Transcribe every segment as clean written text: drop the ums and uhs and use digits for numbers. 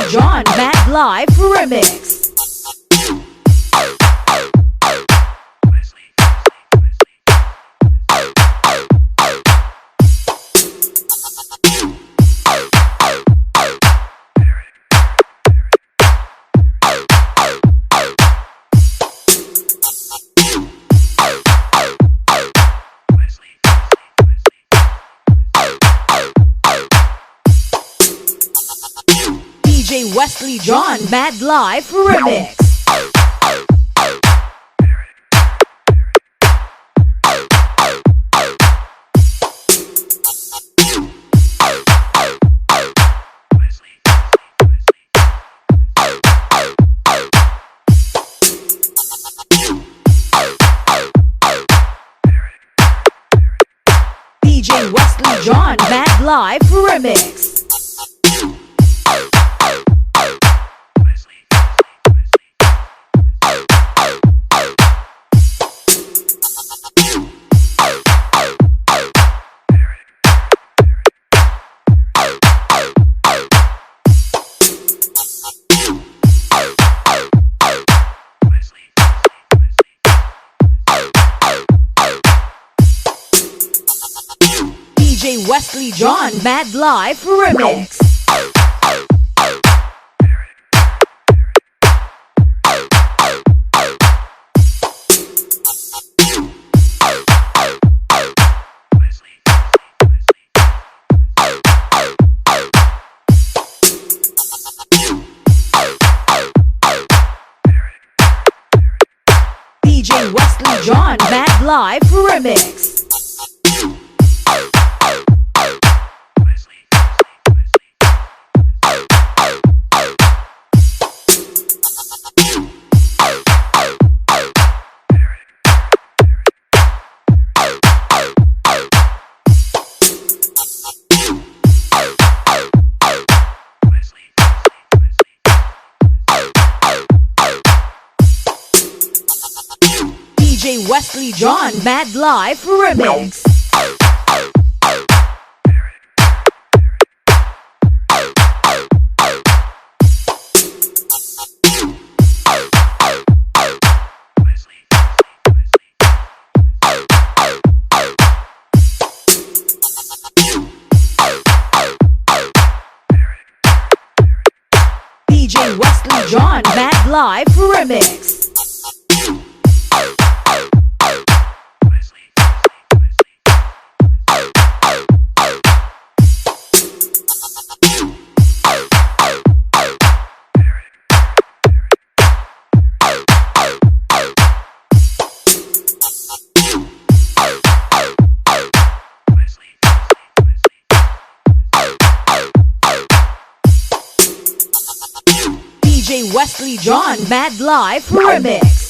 Wesley John Mad Live Remix. DJ Wesley John Mad Live Remix. DJ Wesley John Mad Live Remix. DJ Wesley John Mad Live Remix. DJ Wesley John Mad Live Remix. DJ Wesley John Mad Live Remix. DJ Wesley John Mad Live Remix. DJ Wesley John Mad Live Remix.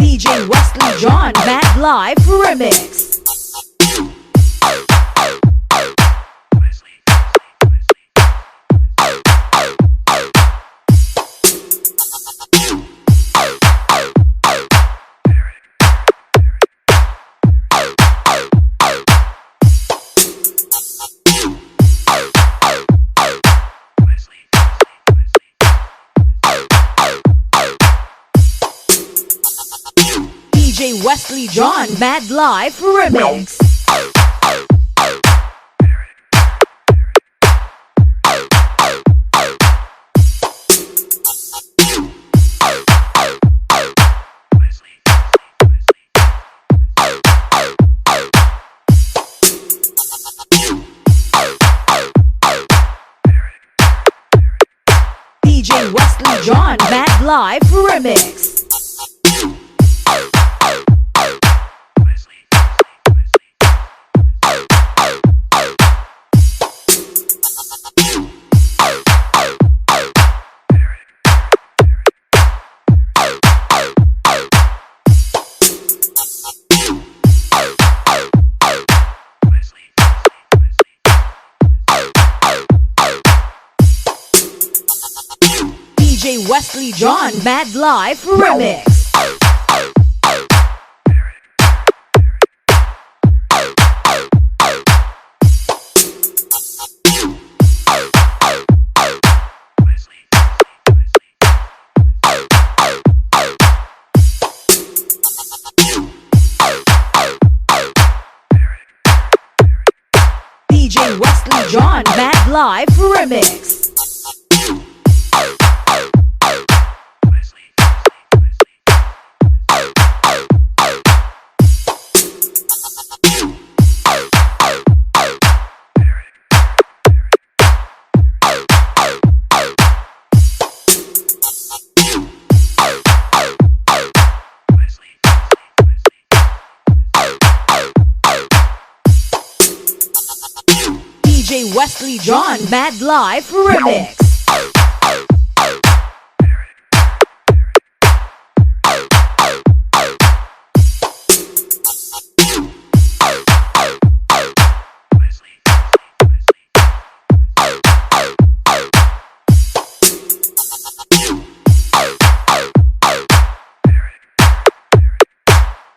DJ Wesley John Mad Live Remix. DJ Wesley John Mad Live Remix. DJ Wesley John Mad Live Remix. DJ Wesley John Mad Life Remix. DJ Wesley John Mad Life Remix. DJ Wesley John Mad Life Remix.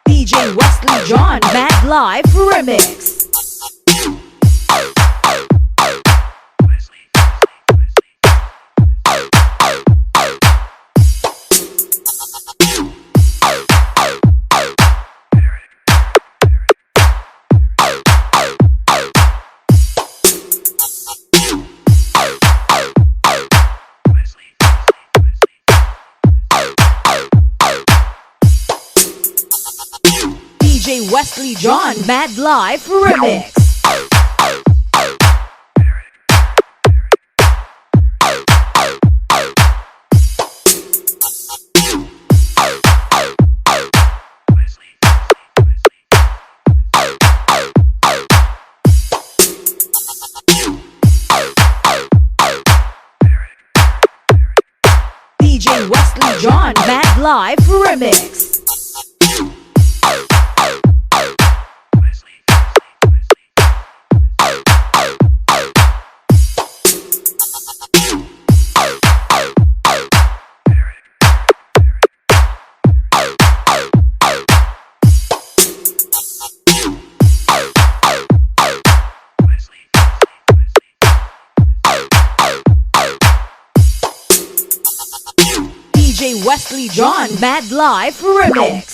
DJ Wesley John Mad Life Remix. DJ Wesley John Mad Life Remix. DJ Wesley John Mad Life Remix. DJ Wesley John Mad Life Remix.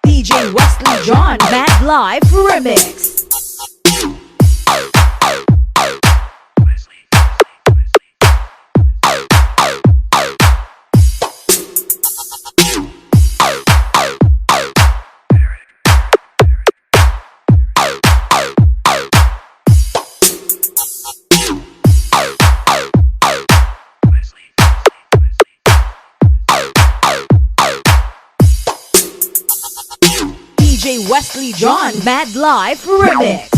DJ Wesley John Mad Life Remix. DJ Wesley John Mad Life Remix.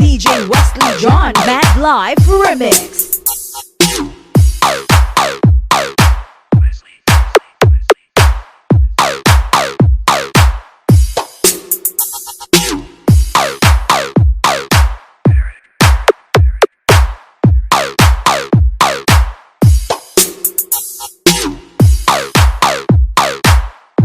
DJ Wesley John Mad Life Remix.